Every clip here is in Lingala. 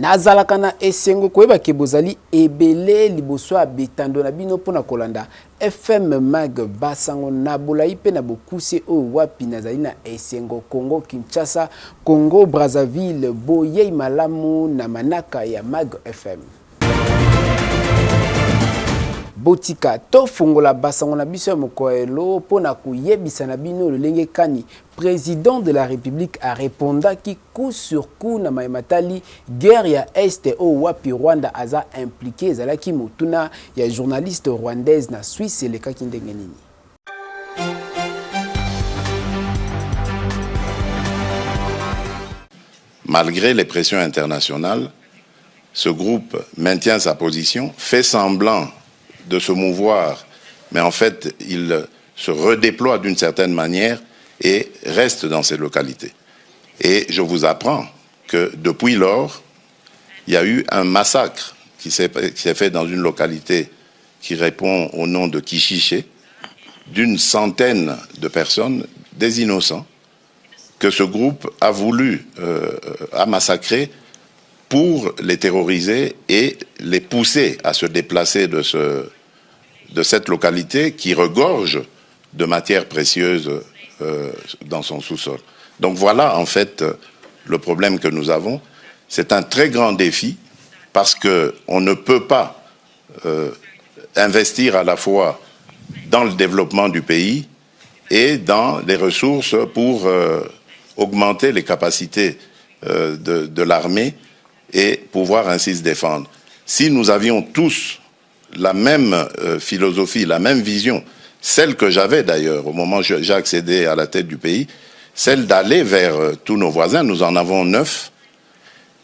nazalaka na esengo koyeba ke bozali ebele liboso ya bitando na bino pona kolanda FM Mag Basango na bolai pe na bokuse o wapi nazali na esengo Congo Kinshasa Congo Brazzaville boye malamu na manaka ya Mag FM. Botika to fungola basango na biso mokoelo pona kuyebisa na bino lolenge kani président de la République a répondaki coup sur coup na maimatali guerre ya Est o wapi Rwanda aza impliqué zalaki mutuna ya journaliste rwandaise na Suisse lekaki ndenge nini. Malgré les pressions internationales, ce groupe maintient sa position, fait semblant de se mouvoir, mais en fait, il se redéploie d'une certaine manière et reste dans ces localités. Et je vous apprends que depuis lors, il y a eu un massacre qui s'est fait dans une localité qui répond au nom de Kishiché, d'une centaine de personnes, des innocents, que ce groupe a voulu massacrer pour les terroriser et les pousser à se déplacer de cette localité qui regorge de matières précieuses dans son sous-sol. Donc voilà en fait le problème que nous avons. C'est un très grand défi parce qu'on ne peut pas investir à la fois dans le développement du pays et dans les ressources pour augmenter les capacités de l'armée et pouvoir ainsi se défendre. Si nous avions tous la même philosophie, la même vision, celle que j'avais d'ailleurs au moment où j'ai accédé à la tête du pays, celle d'aller vers tous nos voisins, nous en avons 9,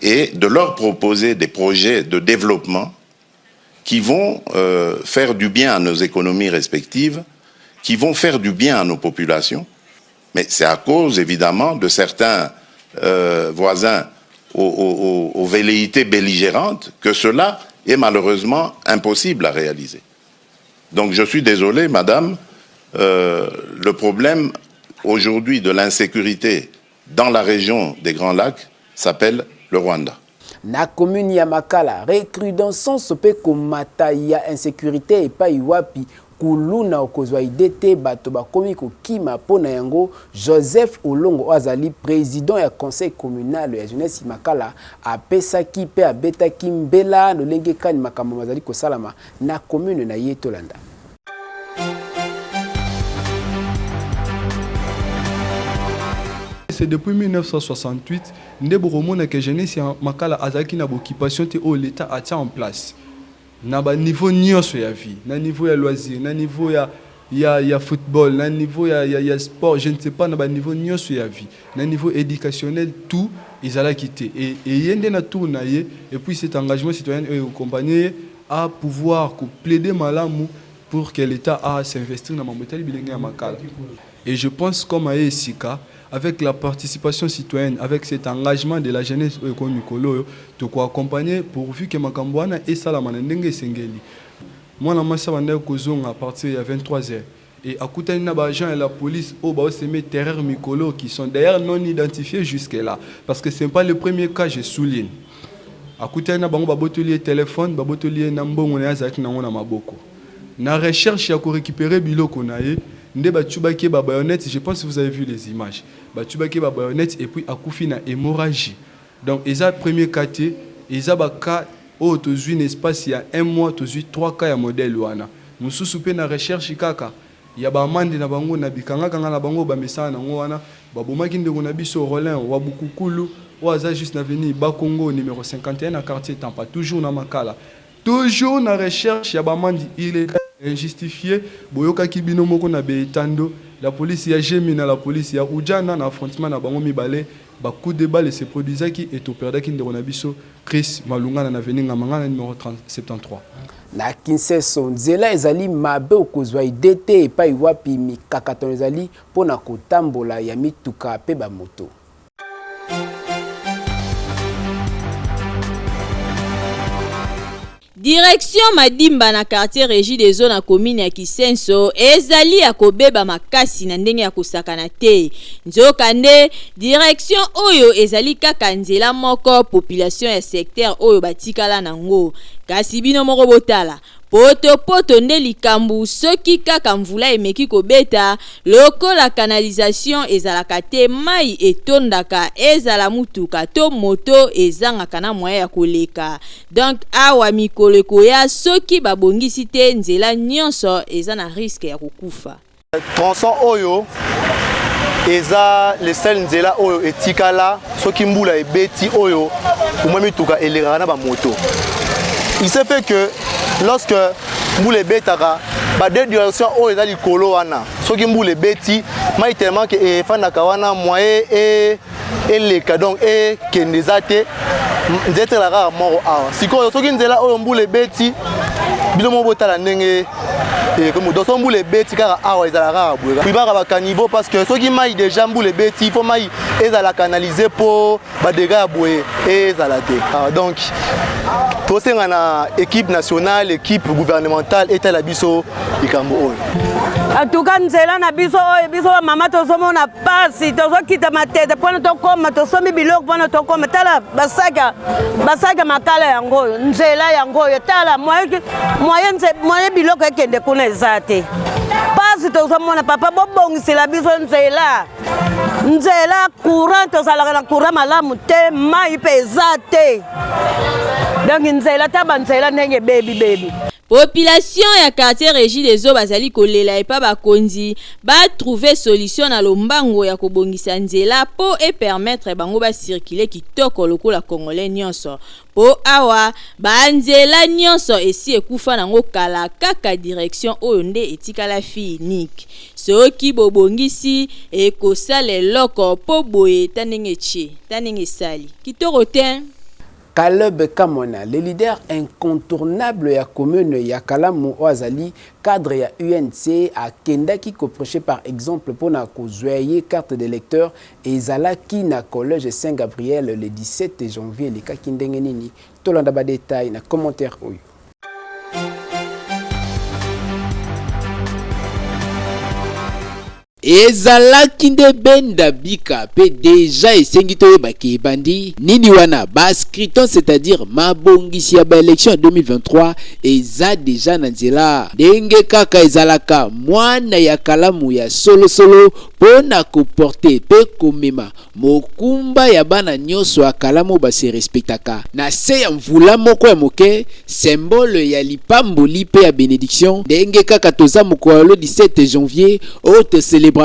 et de leur proposer des projets de développement qui vont faire du bien à nos économies respectives, qui vont faire du bien à nos populations. Mais c'est à cause évidemment de certains voisins aux velléités belligérantes que cela est malheureusement impossible à réaliser. Donc je suis désolé, madame, le problème aujourd'hui de l'insécurité dans la région des Grands Lacs s'appelle le Rwanda. Na commune ya Makala, recrudescence pe komata ya insécurité et pa iwapi kuluna okozwa idete bato bakomi kokima pona yango Joseph Olongo azali président ya conseil communal ya jeunesse Makala apesaki pe abetaki mbela lolenge kani makambo mazali kosalama na commune na Yetolanda. C'est depuis 1968 ndebo romona que jeunesse Makala azaki na occupation te o l'état a tient en place. Na ba niveau nyonso ya vie, na niveau ya loisir, na niveau ya football, na niveau ya sport, je ne sais pas, na ba niveau nyonso ya vie, na niveau éducationnel, tout ils allaient quitter et yende na tout na ye et puis cet engagement citoyen est accompagné à pouvoir plaider malamu pour que l'État a s'investir dans Mamotali Bilenge ya Makala. Et je pense comme à Esika, avec la participation citoyenne, avec cet engagement de la jeunesse Mikolo, de quoi accompagner pourvu que Makambouana et Salamana Ndenge Sengeli. Moi, la masse à partir de 23h. Et à côté de l'agent et la police, au bas de terreur Mikolo qui sont d'ailleurs non identifiés jusque-là. Parce que ce n'est pas le premier cas, je souligne. À côté de l'agent, téléphone, babotolier Nambon, Maboko. Na recherche, il y a récupérer Biloko Naye. Je pense que vous avez vu les images. Et puis Akoufi na hémorragie. Donc, ils ont le premier quartier, ils ont cas où tu as un espace il y a un mois, tu as 3 cas de modèle. Nous sommes na recherche kaka. Il y a des mandi na bango na bikanga kanga na bango ba mesa na ngwana ba bomaki ndeko na biso Rolin wa Bukukulu wa za juste na avenue Bakongo numéro 51 à quartier Tampa toujours na Makala. Toujours na recherche ya ba mandi illégal injustifié boyoka kibino moko na beitando la police ya Gemina la police ya Ujana na affrontement na bango mibale ba coup de balle se produisaki et to perdaki ndeko na biso Chris Malunga na avenue Ngamanga numéro 73. Na Kinshasa nzela ezali mabe okozwa idete epai wapi mikakato ezali pona kotambola ya mituka pe ba moto. Direction Madimba na quartier Régie des zones à commune ya Kisenso ezali ya kobeba makasi na ndenge ya kusakana te. Nzokande direction oyo ezali kaka nzela moko population ya secteur oyo batikala nango. Kasi bino moko botala poto nde likambu soki kaka mvula emeki kobeta lokola canalisation ezalaka te mai etondaka ezala mutuka to moto ezangaka na moyen ya koleka. Donc awa mikolo koya soki babongisi te nzela nyonso eza na risque ya kokufa. Tronçon oyo eza le sel nzela oyo etikala soki mbula ebeti oyo umwe mituka elekaka na ba moto. Il se fait que lorsque mboule betaka ba deux directions oyo eza likolo wana soki mboule beti mai tellement que efandaka wana moyen eleka donc kendeza te nzete la kaka moko awa sikoyo soki nzela oyo mboule beti bino mo botala ndenge comme doso mboule beti kaka awa ezala kaka boye pribaka ba caniveau parce que soki mai déjà mboule beti il faut mai ezala canaliser pour ba dégâts ya boye ezala te donc tosenga na équipe nationale, équipe gouvernementale et la biso ikambo oyo. En tout cas nzela na biso oyo biso mama tozomo na pasi tozokita matete pona tokoma tosomi biloko pona tokoma tala basaka makala yango oyo nzela yango oyo tala moyen biloko ekende kuna ezate pasi tozomona papa bobongisela biso nzela courant tozalaka na courant malamu te mai pe ezate donc nzela taba nzela ndenge baby. Population ya quartier Régie des eaux bazali kolela epa bakonzi ba trouver solution na lombango ya kobongisa nzela po et permettre bango ba circuler kitoko lokola congolais nyonso po awa ba nzela nyonso esi ekufa nango kala kaka direction oyo nde etikala finique soki bobongisi ekosala eloko po boye tanenge sali kitoko te. Caleb Kamona, le leader incontournable ya commune ya Kalamu Oazali, cadre ya UNC à Kendaki koproché par exemple pour na kozwaye carte d'électeur et zalaki na collège Saint-Gabriel le 17 janvier le kakindenge nini tolanda ba détail na commentaire oyo. ezalaki nde benda bika pe deja esengi toyebaki ebandi nini wana bascription c'est-à-dire mabongisi ya baélection ya 2023 eza deja na nzela ndenge kaka ezalaka mwana ya Kalamu ya solosolo pona koporte pe komema mokumba ya bana nyonso ya Kalamu base respectaka na se ya mvula moko ya moke symbole ya lipamboli pe ya bénédiction ndenge kaka toza mokolo 17 janvier haute célébraka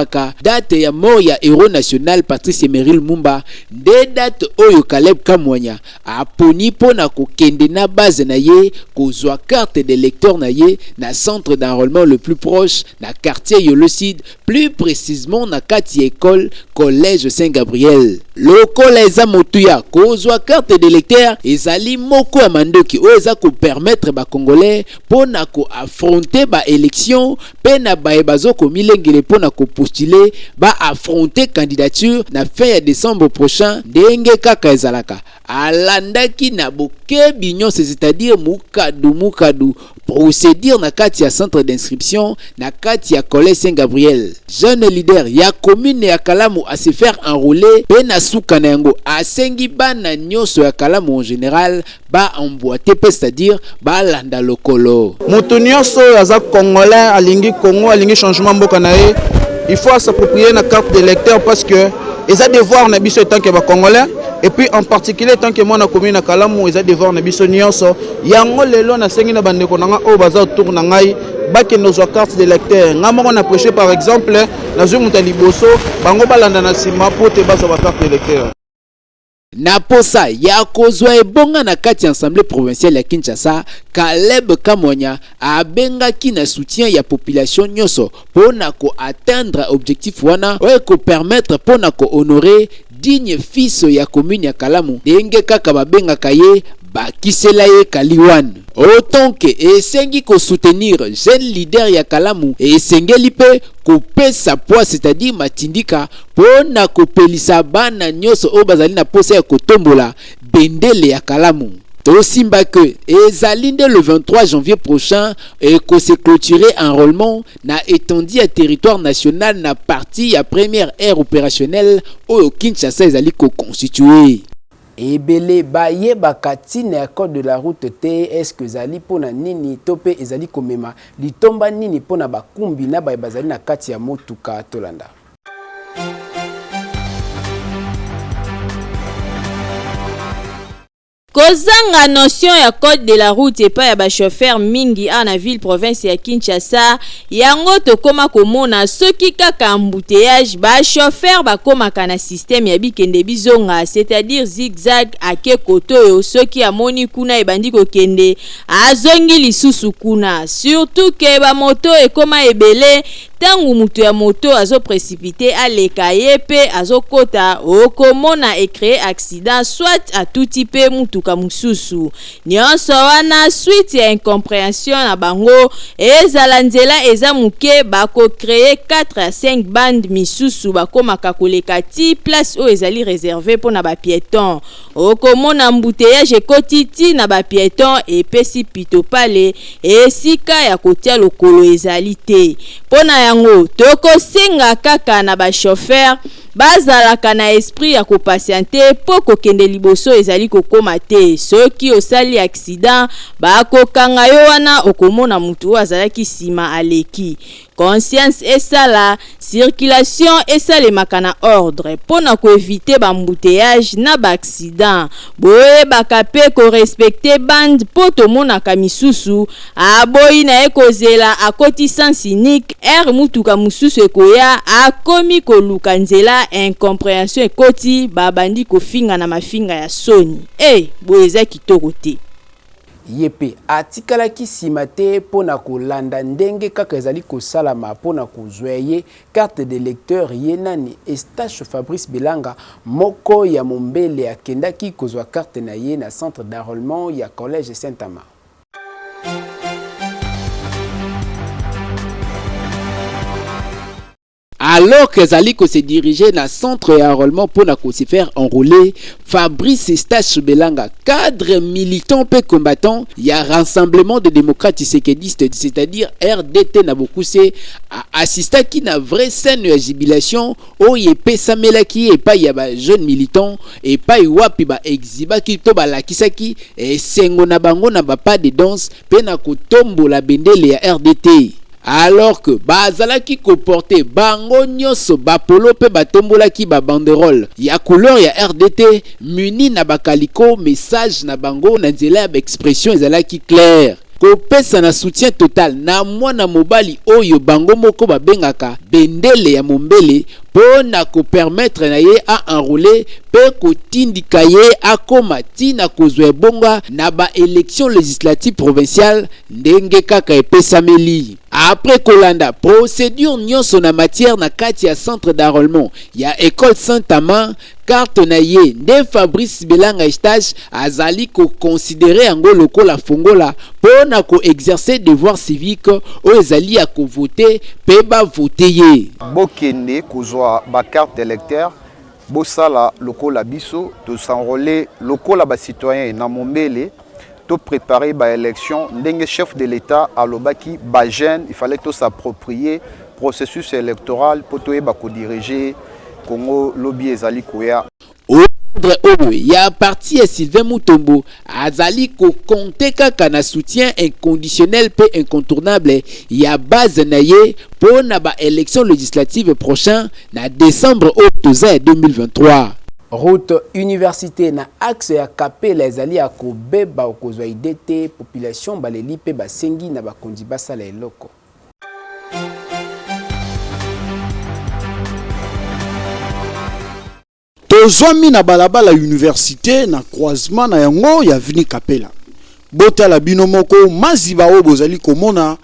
date ya mort ya héros national Patrice Emery Lumumba nde date oyo Caleb Kamwanya aponi pona kokende na base na ye kozwa carte d'électeur na ye na centre d'enrôlement le plus proche na quartier Yolocide plus précisément na kati école collège Saint-Gabriel lokola eza motuya kozwa carte d'électeur ezali moko ya mandoki oyo eza ko permettre ba congolais pona ko affronter ba élection pe na baye bazoko milengele pona ko postuler ba affronter candidature na fin ya décembre prochain ndenge kaka ezalaka alandaki na bokebi nyonso c'est-à-dire mukadu procédure na kati ya centre d'inscription na kati ya collège Saint-Gabriel jeune leader ya commune ya Kalamu a se faire enrôler pe na suka na yango asengi bana nyonso ya Kalamu en général ba emboîter pe c'est-à-dire ba landa lokolo moto nyonso aza congolais alingi Congo alingi changement mboka na ye il faut s'approprier la carte d'électeur parce que ils ont devoir na biso tant que ba congolais et puis en particulier tant que moi na commune na Kalamu ils ont devoir na biso nyonso yango lelo na sengi na bandeko nanga o baza autour na ngai bake nos carte d'électeur ngamo na prêcher par exemple na zo mutali boso bango balanda na sima pote baza ba carte d'électeur na posa ya kozwa ebonga na kati assemblée provinciale ya Kinshasa Caleb Kamwanya abengaki na soutien ya population nyonso pona ko atteindre objectif wana oyo ko permettre pona ko honorer digne fils ya commune ya Kalamu ndenge kaka babengaka ye bakisela ye Kaliwan autant que esengi ko soutenir jeune leader ya Kalamu esengeli pe kopesa poids c'est-à-dire matindika pona kopelisa bana nyonso o bazali na posa ya kotombola bendele ya Kalamu Tosimba que ezalinde le 23 janvier prochain et que se clôturer enrôlement na étendu à territoire national na partie à première ère opérationnelle au Kinshasa ezali ko constitué. Ebele baye bakatine ya code de la route te est-ce que zali pona nini tope ezali komema litomba nini pona bakumbi na baye bazali na kati ya motuka tolanda. Kozanga notion ya code de la route epa ya ba chauffeur mingi na ville province ya Kinshasa yango tokoma komona soki kaka embouteillage ba chauffeur bakomaka na système ya bikende bizonga c'est-à-dire zigzag ake koto soki amoni kuna ebandi kokende azongi lisusu kuna surtout ke ba moto ekoma ebele tangu mutu ya moto azo précipité aleka yepe azokota okomona e créer accident soit à tout type mutuka mususu nyonso wana suite ya incompréhension na bango ezala nzela eza muke bako créer 4 à 5 bandes misusu bakomaka koleka ti place o ezali réservé pona ba piéton okomona embouteillage ekotiti na ba piéton epesi pito pale esika ya kotia lokolo ezali te pona yango tokosenga kaka na ba chauffeur bazalaka na esprit ya kopatiente po kokende liboso ezali kokoma te soki osali accident bakokanga yo wana okomona mutu azalaki sima aleki conscience esala circulation esalemaka na ordre pona koevite bambouteillage na baaccident boyebaka pe korespecte bande po tomonaka misusu aboyi na ekozela akoti sens unique ere mutuka mususu ekoya akomi koluka nzela incompréhension ekoti babandi kofinga na mafinga ya soni boye eza kitoko te yepe atikalaki nsima te pona kolanda ndenge kaka ezali kosalama pona kozwa ye carte de lecteur ye nani Eustache Fabrice Belanga moko ya mombele akendaki kozwa carte na ye na centre d'enrôlement ya collège Saint-Amand. Alors que Zaliko se dirigeait dans le centre d'enrôlement pour se faire enrôler, Fabrice Eustache Belanga, cadre militant peu combattant, il y a rassemblement de démocrates séquedistes, c'est-à-dire RDT Nabokousé, assistant qui n'a vraie scène de jubilation, où il y a Pessamela qui et pas il y a jeune militant, et pas il y a puis exhiba qui toba la kisaki, et sengo na bango na pas de danse, pena ko tombo la bendele ya RDT. Alors que bazalaki koporte bango nyonso bapolo pe batombolaki ba banderole ya couleur ya RDT muni na bakaliko message na bango na nzela ya expression ezalaki clair kopesa na soutien total na mwana mobali oyo bango moko babengaka bendele ya mombele pona ko permettre na ye a enrôler pe kotindika ye akoma tina kozwa bonga na ba élection législative provinciale ndenge kaka epesameli. Après kolanda procédure nyonso na matière na kati ya centre d'enrôlement ya école Saint-Amand carte na ye nde Fabrice Belanga Eustache azali ko considérer yango lokola fongola pona ko exercer devoir civique o ezali ya ko voter pe ba voter ye bokende kozwa ba carte d'électeur bosala lokola biso to s'enrôler lokola ba citoyen na mombele to préparer ba élection ndenge chef de l'état alobaki ba jeune il fallait to s'approprier processus électoral pour to ba ko diriger Congo lobby ezali koya il y a parti à Sylvain Mutombo azali ko compter kaka na soutien inconditionnel pe incontournable il y a base na ye pour na ba élection législative prochain na décembre 2023. Route université na axe ya Kapela ezali ya kobeba okozwa idete population baleli pe basengi na bakondi basala eloko. Tozwami na balabala université na croisement na yango ya vini Kapela. Bota la binomoko maziba oyo bozali komona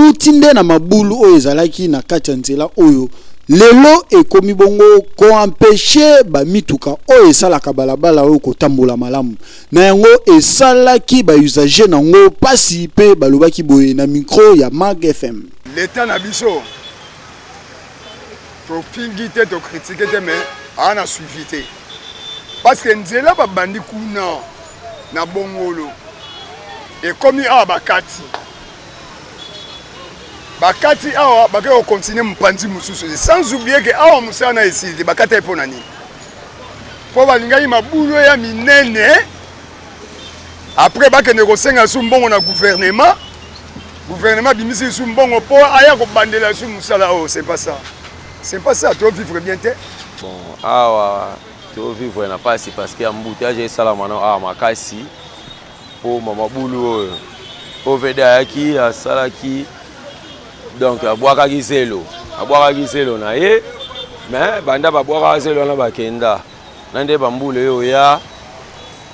utinde na mabulu oyo ezalaki na kati ya nzela oyo lelo ekomi bongo ko empêcher ba mituka oyo esalaka balabala oyo kotambola malamu na yango esalaki ba usager nango pasi pe balobaki boye na micro ya Mag FM. L'état na biso to fingite to critiquer te mais ana suivi te parce que nzela ba bandi kuna na bongolo ekomi awa bakati awa bakoko continuer mopanzi mosusu sans oublier que awa mosala na esili bakati epo na nini mpo balingaki mabulu ya minene après bakende kosenga su mbongo na gouvernement bimisi su mbongo mpo aya kobandela su mosala oyo c'est pas ça to vivre bien te bon awa to vivre na pasi parce que embouteillage esalama na awa makasi mpo mabulu oyo ovede ayaki asalaki donc abwakaki zelo na ye mais banda babwakaka zelo wana bakenda na nde bambula oyo ya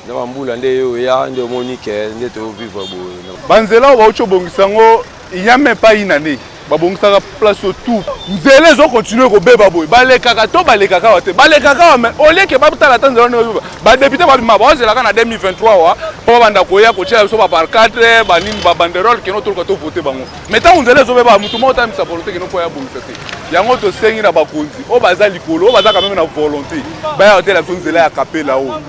na bambula nde oyo ya nde omoni ke nde tovivre boye banzela oyo bauti obongisa yango il n'y a même pas une année babongisaka place tout nzela ezokontinue kobeba boye balekaka to balekaka wa te balekaka mais oleke babutala ta nzela oyo badepute babima baozelaka na 2023 wa mpo babanda koya kotia biso bapar 4 banini babanderole keno toluka tovote bango mais ntango nzela ezobeba mutu moko otamisa volonté keno mpo ya bongisa te yango tosengi na bakonzi oyo baza likolo oyo bazaka meme na volonté baya otela biso nzela ya kapela oyo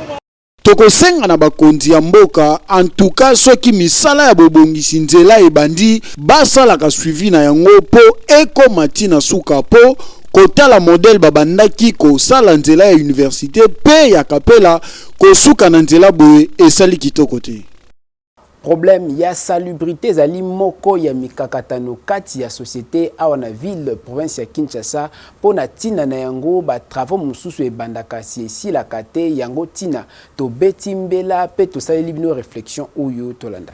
tokosenga na bakonzi ya mboka en tout cas soki misala ya bobongisi nzela ebandi basalaka suivi na yango po ekoma ntina suka po kotala modèle babandaki kosala nzela ya université pe ya kapela kosuka na nzela boye esali kitoko te. Problème ya salubrité zali moko ya mikakatano kati ya société awa na ville province ya Kinshasa pona tina na yango ba travaux mususu ebandaka esila kate yango tina to beti mbela pe to saleli bino réflexion oyo tolanda.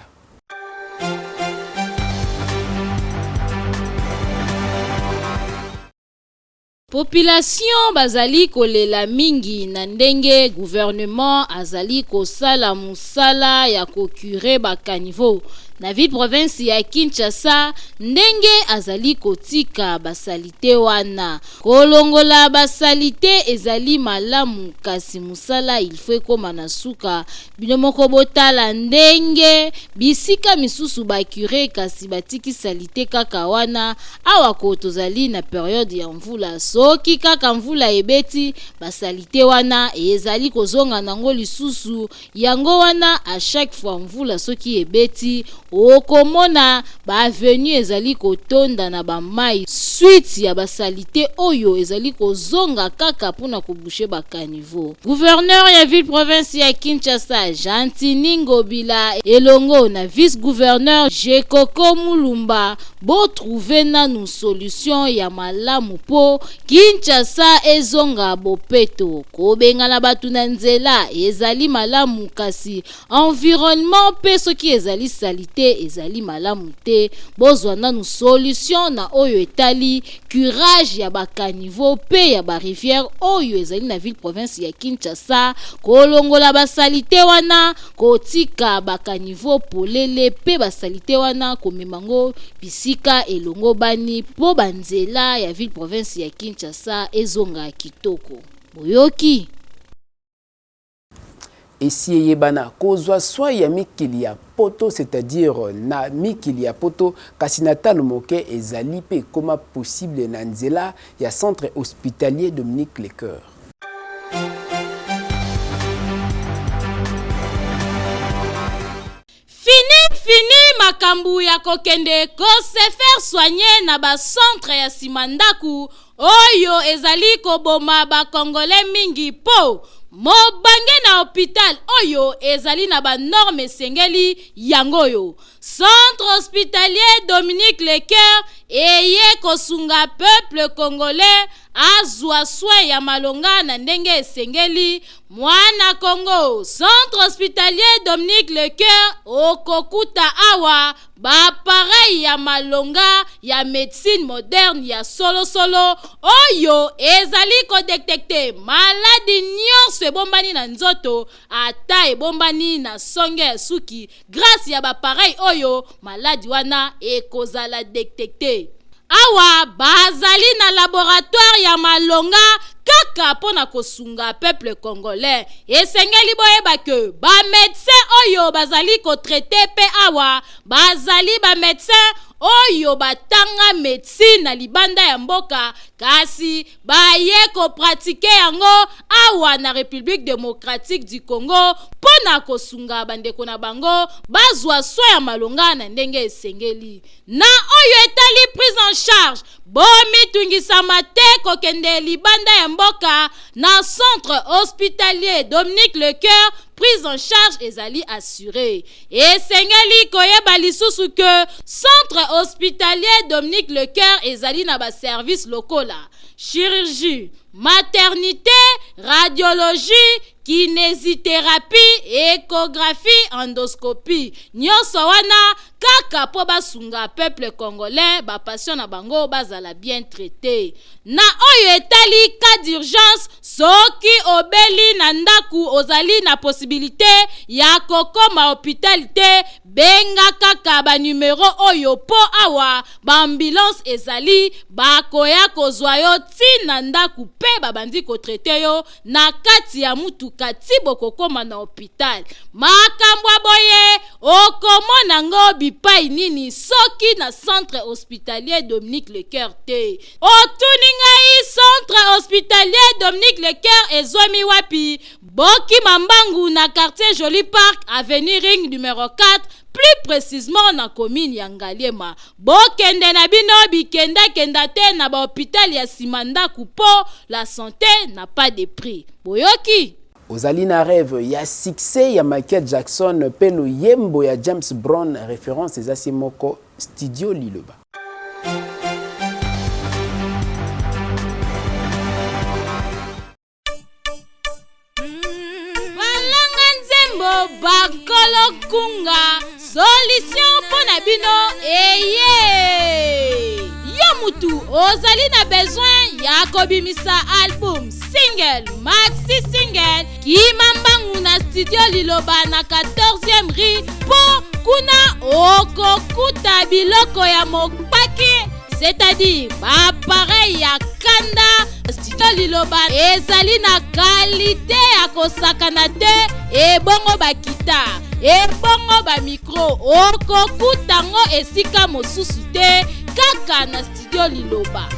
Population bazali kolela mingi na ndenge gouvernement azali kosala musala ya kokure bakanivo na ville province ya Kinshasa ndenge azali kotika basalite wana kolongola basalite ezali malamu kasi musala ilfo ekoma na suka bino moko botala ndenge bisika misusu bakure kasi batiki salite kaka wana awa ko tozali na periode ya mvula soki kaka mvula ebeti basalite wana ezali kozonga nango lisusu yango wana à chaque fois mvula soki ebeti okomona ba avenue ezali kotonda na ba mai suite ya basalite oyo ezali kozonga kaka pona kobushe ba caniveau. Gouverneur ya ville province ya Kinshasa Jantini Ngobila elongo na vice gouverneur Jekoko Mulumba bo trouver nanu solution ya malamu po Kinshasa ezonga bopeto kobengana batu na nzela ezali malamu kasi environnement pe soki ezali salite ezali malamu te bozwa nanu solution na oyo etali curage ya bakaniveau pe ya ba rivière oyo ezali na ville province ya Kinshasa kolongola basalite wana kotika bakaniveau polele pe basalite wana komemango bisika elongo bani po banzela ya ville province ya Kinshasa ezonga kitoko boyoki esi eyebana kozwa swa ya mikili ya poto c'est-à-dire na mikili ya poto kasi na talo moke ezali pe koma possible na nzela ya centre hospitalier Dominique Lecoeur. Fini makambu ya kokende ko se faire soigner na ba centre ya simandaku oyo ezali koboma ba congolais mingi po mobange na hôpital oyo ezali na ba norme sengeli yangoyo. Centre hospitalier Dominique Lecoeur eye kosunga peuple congolais azwa soin ya malonga na ndenge esengeli mwana Congo. Centre hospitalier Dominique Lecoeur okokuta awa ba pareil ya malonga ya médecine moderne ya solo oyo ezali ko détecter maladie nyonso ebombani na nzoto ata ebombani na songe ya suki grâce ya ba pareil oyo maladie wana ekozala détecter. Awa bazali na laboratoire ya malonga kaka pona kosunga peuple congolais esengeli boyeba ke ba médecin oyo bazali ko traiter pe awa bazali ba médecin oyo batanga médecine na libanda ya mboka kasi baye ko pratiquer yango awa na République démocratique du Congo pona kosunga bandeko na bango bazwa so ya malonga na ndenge esengeli. Na oyo etali prise en charge bomitungisama te kokende libanda ya mboka na centre hospitalier Dominique Lecoeur, prise en charge ezali assurée. Esengeli koyeba lisusu que centre hospitalier Dominique Lecoeur ezali na ba service lokola chirurgie, maternité, radiologie, kinésithérapie, échographie, endoscopie. Nyonso wana kaka po basunga peuple congolais ba patient na bango bazala bien traité. Na oyo etali cas d'urgence soki obeli na ndaku ozali na possibilité ya kokoma hôpital benga kaka ba numero oyo po awa ba ambulance ezali bakoya kozwa yo tina ndaku pe babandi ko traité yo na kati ya mutuka ti bokokoma na hôpital. Makambo boye okomona ngo bipai nini soki na centre hospitalier Dominique Lecoeur te. Otuninga i centre hospitalier Dominique Lecoeur ezwami wapi? Boki Mambangu na quartier Joli Park, avenue Ring numéro 4, plus précisément na commune ya Ngaliema. Bokende na bino bikenda kenda te na ba hôpital ya Simanda Kupo, la santé n'a pas de prix. Boyoki ozali na rêve ya succès ya Michael Jackson pelo yembo ya James Brown, référence ezasi moko Studio Liloba. Balanga nzembo bakolo kunga solution pona bino eye. Yo mutu ozali na besoin ya kobimisa album, single, maxi single, kimambangu na Studio Liloba na 14e rue po kuna okokuta biloko ya mopaki, c'est-à-dire appareil ya kanda. Studio Liloba ezali na qualité ya kosakana te, ebongo bakita, ebongo ba micro okokuta ngo esika mosusu te kaka na Studio Liloba.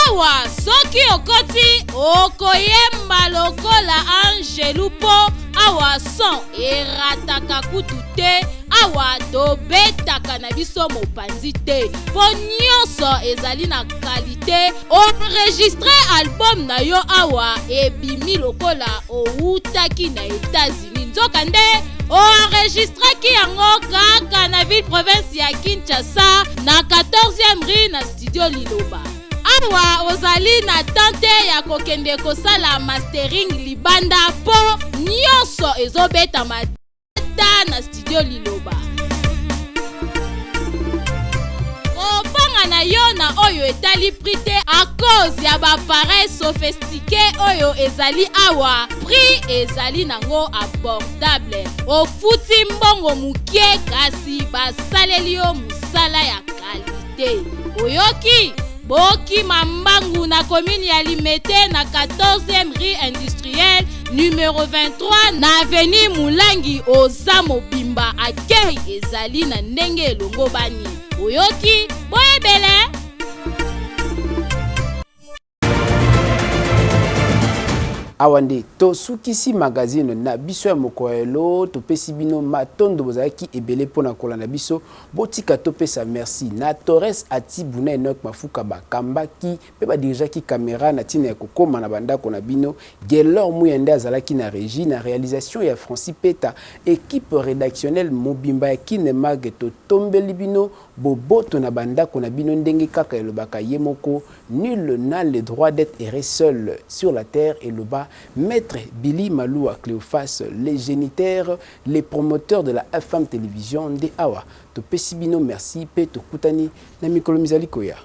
Awa soki okoti okoyemba lokola Angelu po awa son erataka kutu te, awa tobetaka na biso mopanzi te po nyonso ezali na qualité. Enregistre album na yo awa ebimi lokola outaki na États-Unis, nzoka nde enregistraki yango kaka na ville province ya Kinshasa na 14e rue na Studio Liloba. Awa ozali na tante ya kokende kosala mastering libanda po nyonso ezobeta mata na Studio Liloba. Kopanga na yo na oyo etali prix te a cause ya ba appareil sophistiqué oyo ezali awa, prix ezali nango abordable. Ofuti mbongo mukie kasi basaleli yo musala ya qualité. Oyoki Boki Mambangu na commune ya Limete na 14e rue industrielle numéro 23 na avenue Mulangi oza mobimba akei ezali na ndenge elongo bani. Oyoki boyebele. Awande to sukisi magazine na biso ya mokoelo to pesi bino matondo bozaki ebele pona kolanda biso botika to pesa merci na Torres Atibuna Enoch Mafuka bakamba ki pe ba dirigaki caméra na tina ya kokoma na bandako na bino Gelor Muyende azalaki na régie na réalisation ya Francis Peta, équipe rédactionnelle mobimba ya Kinemag to tombeli bino boboto na bandako na bino ndenge kaka elobaka yemoko, nul n'a le droit d'être erré seul sur la terre et le bas. Maître Billy Maloua Cléophas, les génitaires, les promoteurs de la FM télévision de Awa. To pesibino merci pe to kutani na mikolo mizali koya.